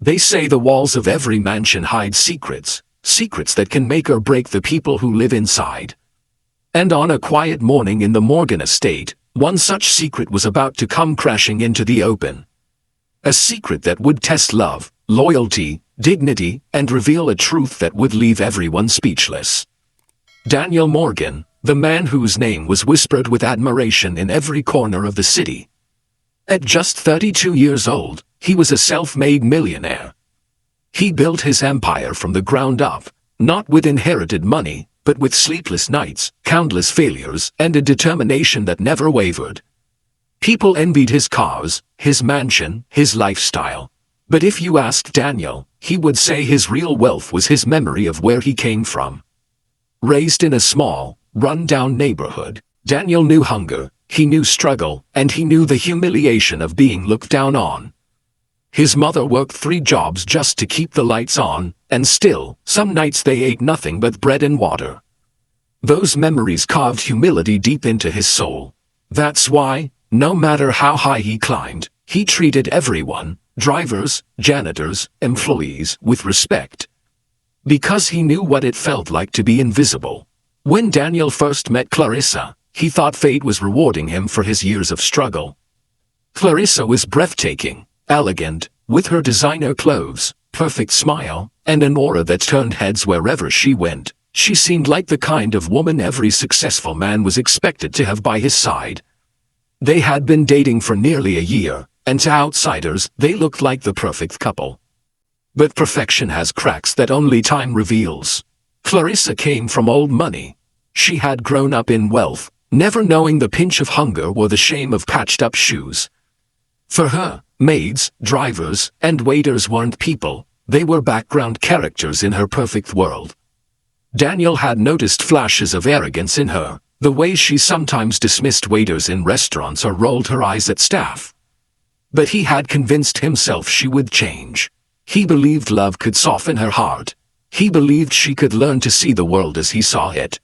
They say the walls of every mansion hide secrets, secrets that can make or break the people who live inside. And on a quiet morning in the Morgan estate, one such secret was about to come crashing into the open. A secret that would test love, loyalty, dignity, and reveal a truth that would leave everyone speechless. Daniel Morgan, the man whose name was whispered with admiration in every corner of the city. At just 32 years old, he was a self-made millionaire. He built his empire from the ground up, not with inherited money, but with sleepless nights, countless failures, and a determination that never wavered. People envied his cars, his mansion, his lifestyle. But if you asked Daniel, he would say his real wealth was his memory of where he came from. Raised in a small, run-down neighborhood, Daniel knew hunger, he knew struggle, and he knew the humiliation of being looked down on. His mother worked 3 jobs just to keep the lights on, and still, some nights they ate nothing but bread and water. Those memories carved humility deep into his soul. That's why, no matter how high he climbed, he treated everyone, drivers, janitors, employees, with respect. Because he knew what it felt like to be invisible. When Daniel first met Clarissa, he thought fate was rewarding him for his years of struggle. Clarissa was breathtaking, elegant, with her designer clothes, perfect smile, and an aura that turned heads wherever she went. She seemed like the kind of woman every successful man was expected to have by his side. They had been dating for nearly a year, and to outsiders, they looked like the perfect couple. But perfection has cracks that only time reveals. Clarissa came from old money. She had grown up in wealth, never knowing the pinch of hunger or the shame of patched-up shoes. For her, maids, drivers, and waiters weren't people, they were background characters in her perfect world. Daniel had noticed flashes of arrogance in her, the way she sometimes dismissed waiters in restaurants or rolled her eyes at staff. But he had convinced himself she would change. He believed love could soften her heart. He believed she could learn to see the world as he saw it.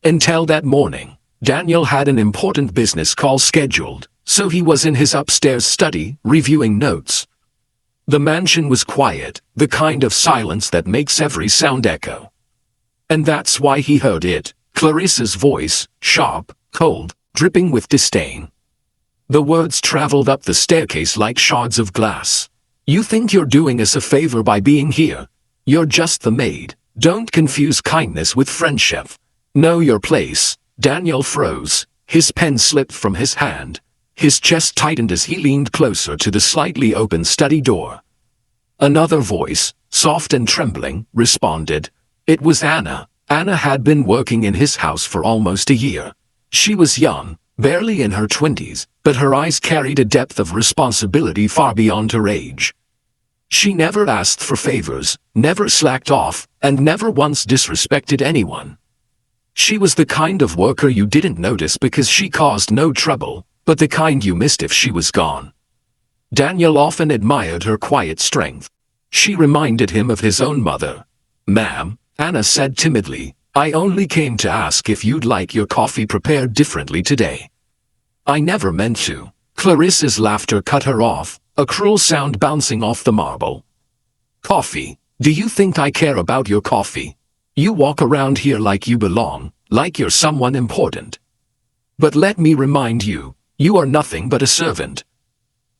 Until that morning, Daniel had an important business call scheduled, so he was in his upstairs study, reviewing notes. The mansion was quiet, the kind of silence that makes every sound echo. And that's why he heard it, Clarissa's voice, sharp, cold, dripping with disdain. The words traveled up the staircase like shards of glass. You think you're doing us a favor by being here? You're just the maid. Don't confuse kindness with friendship. Know your place. Daniel froze. His pen slipped from his hand. His chest tightened as he leaned closer to the slightly open study door. Another voice, soft and trembling, responded. It was Anna. Anna had been working in his house for almost a year. She was young, barely in her 20s, but her eyes carried a depth of responsibility far beyond her age. She never asked for favors, never slacked off, and never once disrespected anyone. She was the kind of worker you didn't notice because she caused no trouble, but the kind you missed if she was gone. Daniel often admired her quiet strength. She reminded him of his own mother. "Ma'am," Anna said timidly, "I only came to ask if you'd like your coffee prepared differently today." "I never meant to." Clarissa's laughter cut her off, a cruel sound bouncing off the marble. "Coffee? Do you think I care about your coffee? You walk around here like you belong, like you're someone important. But let me remind you, you are nothing but a servant.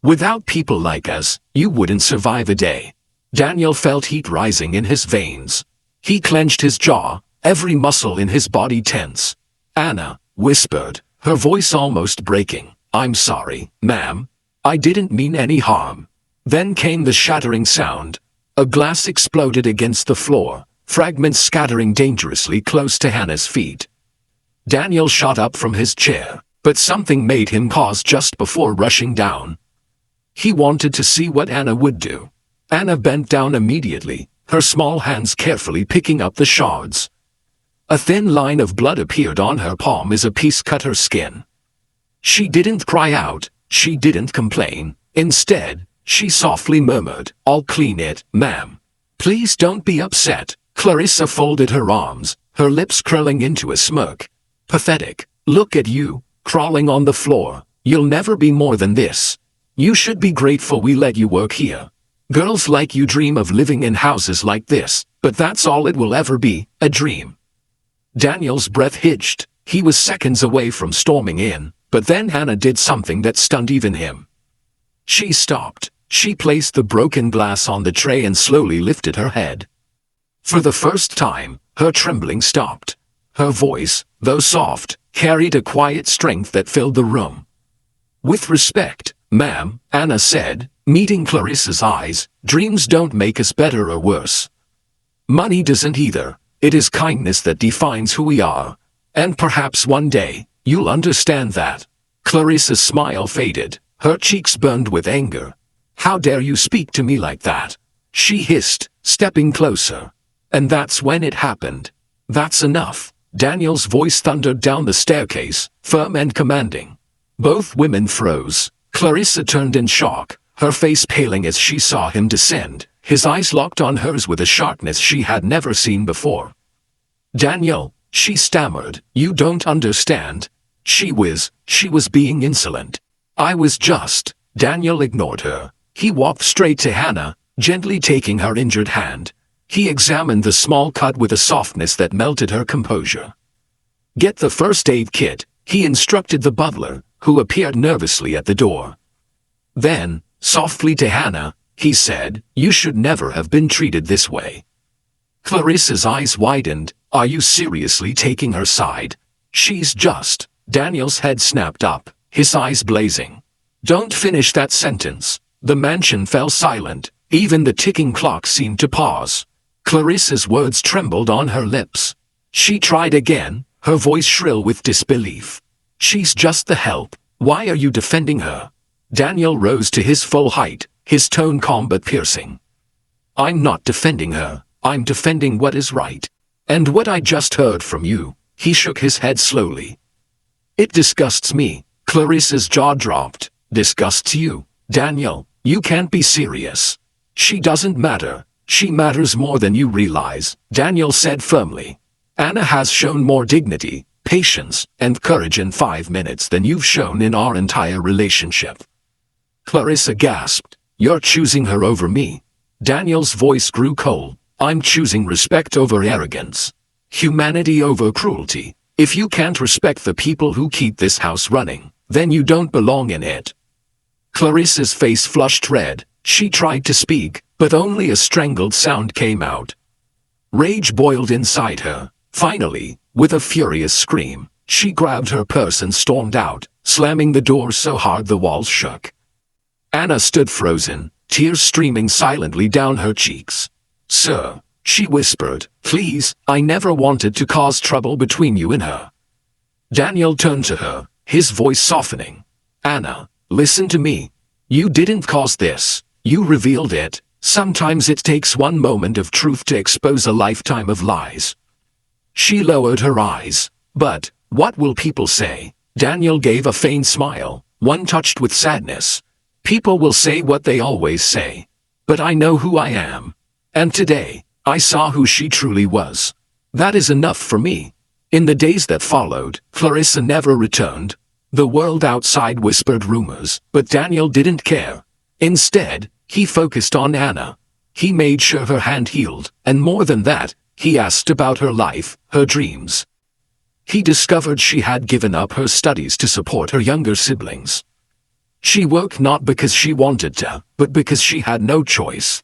Without people like us, you wouldn't survive a day." Daniel felt heat rising in his veins. He clenched his jaw, every muscle in his body tense. "Anna," whispered, her voice almost breaking, "I'm sorry, ma'am. I didn't mean any harm." Then came the shattering sound. A glass exploded against the floor, fragments scattering dangerously close to Hannah's feet. Daniel shot up from his chair, but something made him pause just before rushing down. He wanted to see what Anna would do. Anna bent down immediately, her small hands carefully picking up the shards. A thin line of blood appeared on her palm as a piece cut her skin. She didn't cry out, she didn't complain. Instead, she softly murmured, "I'll clean it, ma'am. Please don't be upset." Clarissa folded her arms, her lips curling into a smirk. "Pathetic. Look at you, crawling on the floor. You'll never be more than this. You should be grateful we let you work here. Girls like you dream of living in houses like this, but that's all it will ever be, a dream." Daniel's breath hitched. He was seconds away from storming in, but then Hannah did something that stunned even him. She stopped. She placed the broken glass on the tray and slowly lifted her head. For the first time, her trembling stopped. Her voice, though soft, carried a quiet strength that filled the room. "With respect, ma'am," Anna said, meeting Clarissa's eyes, "dreams don't make us better or worse. Money doesn't either. It is kindness that defines who we are. And perhaps one day, you'll understand that." Clarissa's smile faded. Her cheeks burned with anger. "How dare you speak to me like that?" she hissed, stepping closer. And that's when it happened. "That's enough." Daniel's voice thundered down the staircase, firm and commanding. Both women froze. Clarissa turned in shock, her face paling as she saw him descend, his eyes locked on hers with a sharpness she had never seen before. "Daniel," she stammered, "you don't understand." She was being insolent. "I was just." Daniel ignored her. He walked straight to Hannah, gently taking her injured hand. He examined the small cut with a softness that melted her composure. "Get the first aid kit," he instructed the butler, who appeared nervously at the door. Then, softly to Hannah, he said, "You should never have been treated this way." Clarissa's eyes widened. "Are you seriously taking her side?" "She's just." Daniel's head snapped up, his eyes blazing. "Don't finish that sentence." The mansion fell silent. Even the ticking clock seemed to pause. Clarissa's words trembled on her lips. She tried again, her voice shrill with disbelief. "She's just the help. Why are you defending her?" Daniel rose to his full height, his tone calm but piercing. "I'm not defending her. I'm defending what is right. And what I just heard from you." He shook his head slowly. "It disgusts me." Clarissa's jaw dropped. "Disgusts you? Daniel, you can't be serious." "She doesn't matter. She matters more than you realize," Daniel said firmly. "Anna has shown more dignity, patience, and courage in 5 minutes than you've shown in our entire relationship." Clarissa gasped. "You're choosing her over me." Daniel's voice grew cold. "I'm choosing respect over arrogance. Humanity over cruelty. If you can't respect the people who keep this house running, then you don't belong in it." Clarissa's face flushed red. She tried to speak, but only a strangled sound came out. Rage boiled inside her. Finally, with a furious scream, she grabbed her purse and stormed out, slamming the door so hard the walls shook. Anna stood frozen, tears streaming silently down her cheeks. "Sir," she whispered, "please, I never wanted to cause trouble between you and her." Daniel turned to her, his voice softening. "Anna, listen to me. You didn't cause this. You revealed it. Sometimes it takes one moment of truth to expose a lifetime of lies." She lowered her eyes. "But, what will people say?" Daniel gave a faint smile, one touched with sadness. "People will say what they always say. But I know who I am. And today, I saw who she truly was. That is enough for me." In the days that followed, Clarissa never returned. The world outside whispered rumors, but Daniel didn't care. Instead, he focused on Anna. He made sure her hand healed, and more than that, he asked about her life, her dreams. He discovered she had given up her studies to support her younger siblings. She worked not because she wanted to, but because she had no choice.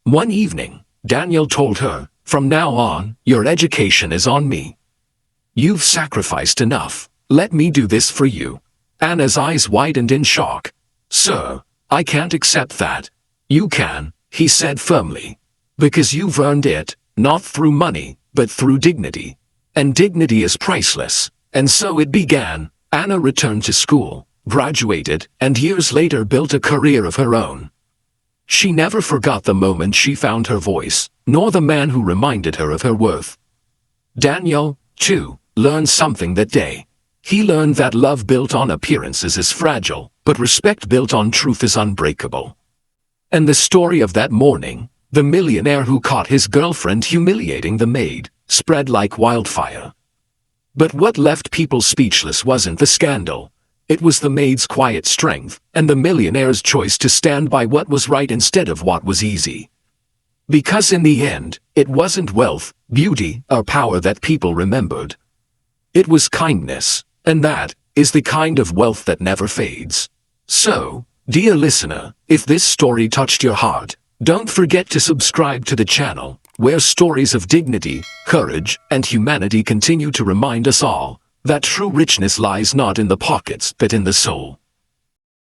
One evening, Daniel told her, "From now on, your education is on me. You've sacrificed enough. Let me do this for you." Anna's eyes widened in shock. "Sir, I can't accept that." "You can," he said firmly. "Because you've earned it, not through money, but through dignity. And dignity is priceless." And so it began. Anna returned to school, graduated, and years later built a career of her own. She never forgot the moment she found her voice, nor the man who reminded her of her worth. Daniel, too, learned something that day. He learned that love built on appearances is fragile, but respect built on truth is unbreakable. And the story of that morning, the millionaire who caught his girlfriend humiliating the maid, spread like wildfire. But what left people speechless wasn't the scandal. It was the maid's quiet strength, and the millionaire's choice to stand by what was right instead of what was easy. Because in the end, it wasn't wealth, beauty, or power that people remembered. It was kindness, and that is the kind of wealth that never fades. So, dear listener, if this story touched your heart, don't forget to subscribe to the channel, where stories of dignity, courage, and humanity continue to remind us all that true richness lies not in the pockets but in the soul.